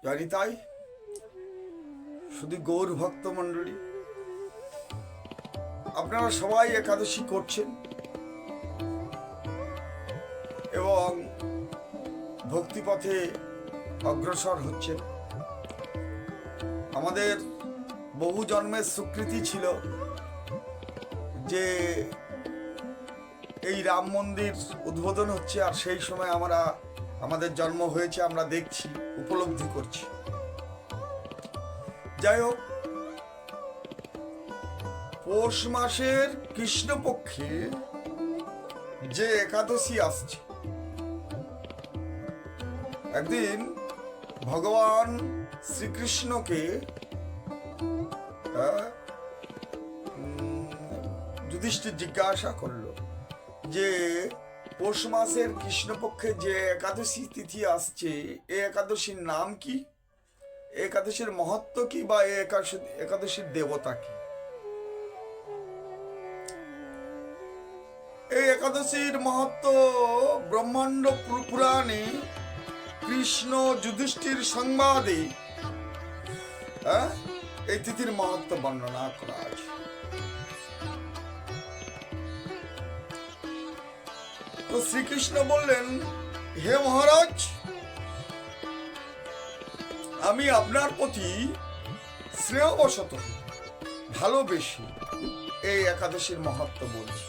জানি তাই শুধু গৌর ভক্ত মণ্ডলী আপনারা সবাই একাদশী করছেন এবং ভক্তিপথে অগ্রসর হচ্ছেন। আমাদের বহু জন্মের স্বীকৃতি ছিল যে এই রাম মন্দির উদ্বোধন হচ্ছে, আর সেই সময় আমাদের জন্ম হয়েছে, আমরা দেখছি, উপলব্ধি করছি। যাই হোক, পৌষ মাসের কৃষ্ণপক্ষে যে একাদশী আসছে, একদিন ভগবান শ্রীকৃষ্ণকে যুধিষ্ঠির জিজ্ঞাসা করলো যে পৌষ মাসের কৃষ্ণপক্ষে যে একাদশী তিথি আসছে, এই একাদশীর নাম কি, একাদশীর মহত্ব কি, বা একাদশীর দেবতা কি? এই একাদশীর মহত্ব ব্রহ্মাণ্ড পুরাণে কৃষ্ণ যুধিষ্ঠির সংবাদে এই তিথির মহত্ব বর্ণনা করা আছে। তো শ্রীকৃষ্ণ বললেন, হে মহারাজ, আমি আপনার প্রতি স্নেহবশত ভালোবেসে এই একাদশীর মহত্ব বলছি।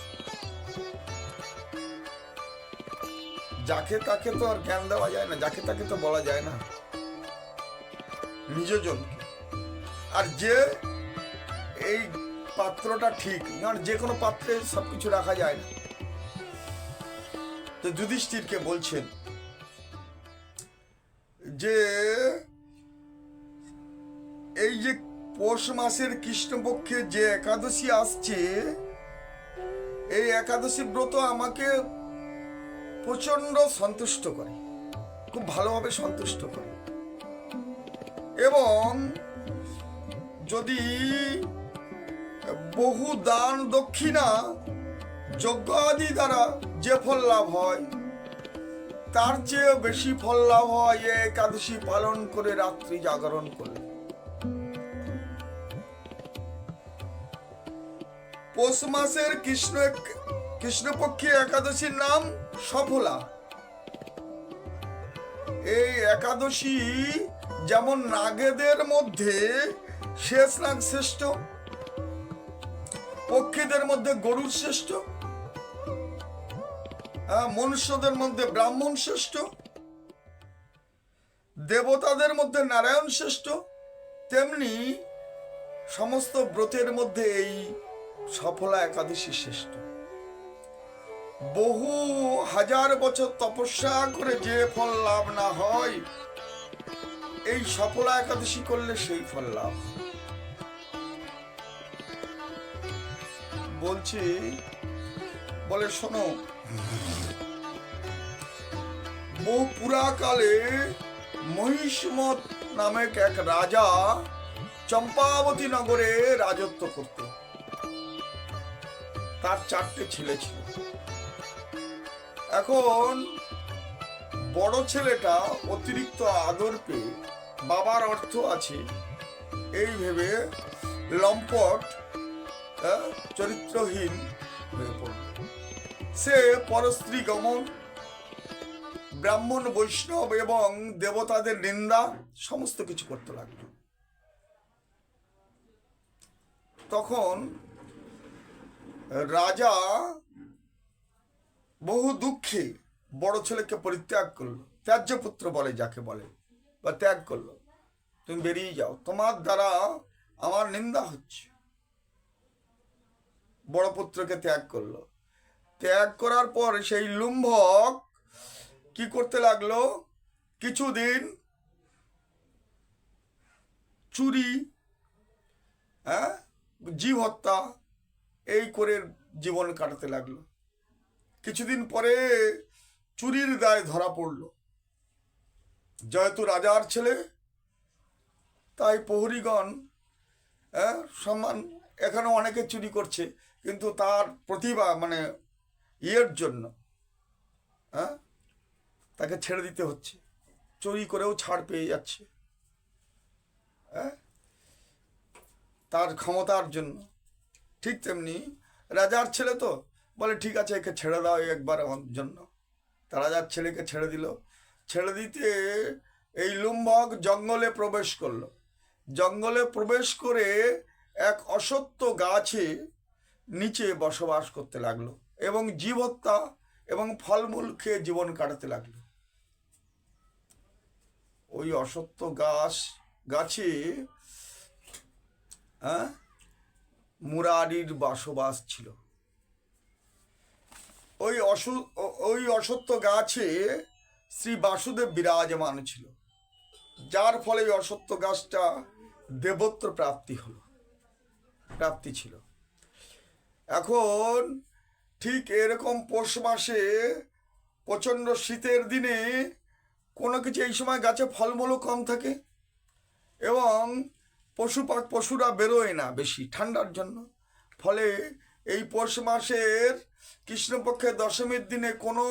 যাকে তাকে তো আর জ্ঞান দেওয়া যায় না, যাকে তাকে তো বলা যায় না, নিজজনকে। আর যে এই পাত্রটা ঠিক, কারণ যে কোনো পাত্রে সবকিছু রাখা যায় না। তো যুধিষ্ঠিরকে বলছেন যে এই যে পৌষ মাসের কৃষ্ণপক্ষে যে একাদশী আসছে, এই একাদশী ব্রত আমাকে প্রচন্ড সন্তুষ্ট করে, খুব ভালোভাবে সন্তুষ্ট করে। এবং যদি বহু দান দক্ষিণা যজ্ঞ আদি দ্বারা যে ফল লাভ হয়, তার চেয়ে বেশি ফল লাভ হয় এই একাদশী পালন করে রাত্রি জাগরণ করলে। পৌষ মাসের কৃষ্ণপক্ষী একাদশীর নাম সফলা। এই একাদশী যেমন নাগেদের মধ্যে শেষ নাগ শ্রেষ্ঠ, পক্ষীদের মধ্যে গরুর শ্রেষ্ঠ, মনুষ্যদের মধ্যে ব্রাহ্মণ শ্রেষ্ঠ, দেবতাদের মধ্যে নারায়ণ শ্রেষ্ঠ, তেমনি সমস্ত ব্রতের মধ্যে এই সফলা একাদশী শ্রেষ্ঠ। বহু হাজার বছর তপস্যা করে যে ফল লাভ না হয়, এই সফলা একাদশী করলে সেই ফল লাভ। বলছি, বলে শোনো, বহু পুরাকালে মহিষ্মত নামক এক রাজা চম্পাবতী নগরে রাজত্ব করত। তার 4টে ছেলে ছিল। এখন বড় ছেলেটা অতিরিক্ত আদর পেয়ে, বাবার অর্থ আছে এই ভেবে লম্পট চরিত্রহীন হয়ে পড়ল। সে পরস্ত্রী গমন, ব্রাহ্মণ বৈষ্ণব এবং দেবতাদের নিন্দা সমস্ত কিছু করতে লাগলো। তখন রাজা বহু দুঃখে বড় ছেলেকে পরিত্যাগ করলো, ত্যায্য পুত্র বলে যাকে বলে, বা ত্যাগ করলো। তুমি বেরিয়ে যাও, তোমার দ্বারা আমার নিন্দা হচ্ছে। বড় পুত্রকে ত্যাগ করলো। ত্যাগ করার পর সেই লুম্ভক কি করতে লাগলো, কিছুদিন চুরি, জীব হত্যা এই করে জীবন কাটাতে লাগলো। কিছুদিন পরে চুরির দায় ধরা পড়ল। যেহেতু রাজার ছেলে, তাই প্রহরীগণ সম্মান, এখানে অনেকে চুরি করছে, কিন্তু তার প্রতিভা মানে জন্য তাকে ছেড়ে দিতে হচ্ছে। চুরি করেও ছাড় পেয়ে যাচ্ছে। হ্যাঁ, তার ক্ষমতার জন্য। ঠিক তেমনি রাজার ছেলে তো বলে ঠিক আছে একে ছেড়ে দাও একবার আমার জন্য। তা রাজার ছেলেকে ছেড়ে দিল। ছেড়ে দিতে এই লুম্বক জঙ্গলে প্রবেশ করলো। জঙ্গলে প্রবেশ করে এক অশ্বত্থ গাছে নিচে বসবাস করতে লাগলো এবং জীব হত্যা এবং ফলমূল খেয়ে জীবন কাটাতে লাগলো। ওই অশ্বত্থ গাছে মুরারির বসবাস ছিল। ওই অশ্বত্থ গাছে শ্রী বাসুদেব বিরাজমান ছিল, যার ফলে ওই অশ্বত্থ গাছটা দেবত্ব প্রাপ্তি ছিল। এখন ঠিক এরকম পৌষ মাসে প্রচণ্ড শীতের দিনে কোনো কিছু এই সময় গাছে ফলমূলও কম থাকে এবং পশুরা বেরোয় না বেশি ঠান্ডার জন্য। ফলে এই পৌষ মাসের কৃষ্ণপক্ষের দশমীর দিনে কোনো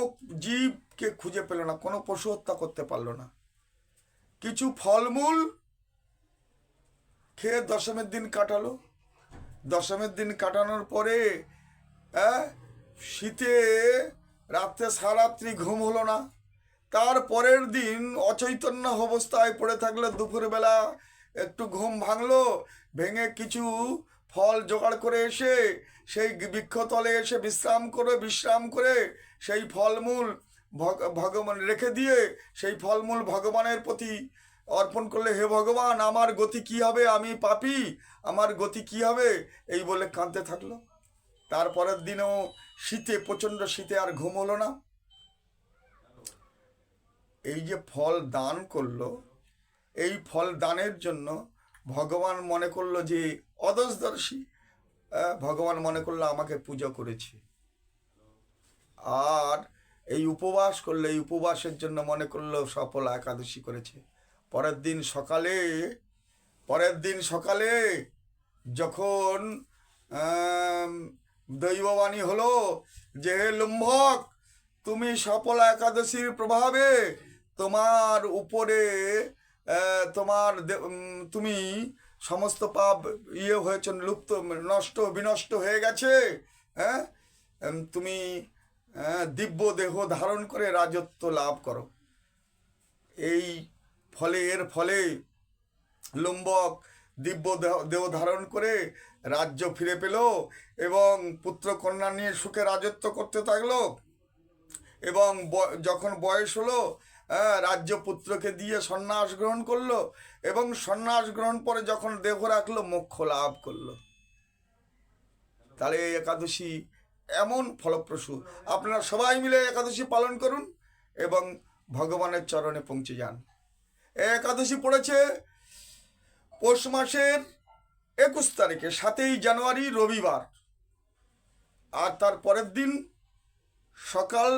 জীবকে খুঁজে পেল না, কোনো পশু হত্যা করতে পারলো না। কিছু ফলমূল খেয়ে দশমীর দিন কাটালো। দশমীর দিন কাটানোর পরে শীতে রাত্রে সারাত্রি ঘুম হলো না। তার পরের দিন অচৈতন্য অবস্থায় পড়ে থাকলো। দুপুরবেলা একটু ঘুম ভাঙলো, ভেঙে কিছু ফল জোগাড় করে এসে সেই বৃক্ষতলে এসে বিশ্রাম করে সেই ফলমূল ভগবান রেখে দিয়ে সেই ফলমূল ভগবানের প্রতি অর্পণ করলে, হে ভগবান আমার গতি কি হবে, আমি পাপী, আমার গতি কি হবে, এই বলে কাঁদতে থাকলো। তারপরের দিনও শীতে, প্রচণ্ড শীতে আর ঘুম হলো না। এই যে ফল দান করলো, এই ফল দানের জন্য ভগবান মনে করলো যে অদর্শদর্শী, ভগবান মনে করলো আমাকে পূজা করেছে। আর এই উপবাস করলো, এই উপবাসের জন্য মনে করলো সফল একাদশী করেছে। পরের দিন সকালে যখন দৈববাণী হলো যে হে লুম্ভক, তুমি সফল একাদশীর প্রভাবে তোমার উপরে তুমি সমস্ত পাপ হয়েছে, বিনষ্ট হয়ে গেছে। হ্যাঁ, তুমি দিব্য দেহ ধারণ করে রাজত্ব লাভ করো। এর ফলে লুম্বক দিব্য দেহ ধারণ করে রাজ্য ফিরে পেল এবং পুত্র কন্যা নিয়ে সুখে রাজত্ব করতে থাকলো। এবং যখন বয়স হলো, রাজ্য পুত্রকে দিয়ে সন্ন্যাস গ্রহণ করলো এবং সন্ন্যাস গ্রহণ পরে যখন দেহ রাখলো মোক্ষ লাভ করলো। তাহলে এই একাদশী এমন ফলপ্রসূ। আপনারা সবাই মিলে একাদশী পালন করুন এবং ভগবানের চরণে পৌঁছে যান। একাদশী পড়েছে পৌষ মাসের 21 তারিখে, 7ই জানুয়ারি রবিবার। আর তার পরের দিন সকাল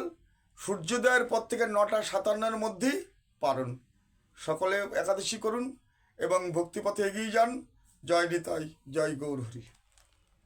সূর্যোদয়ের পর থেকে 9টা 57-এর মধ্যেই পালন। সকলে একাদশী করুন এবং ভক্তিপথে এগিয়ে যান। জয় নিতাই, জয় গৌর হরি।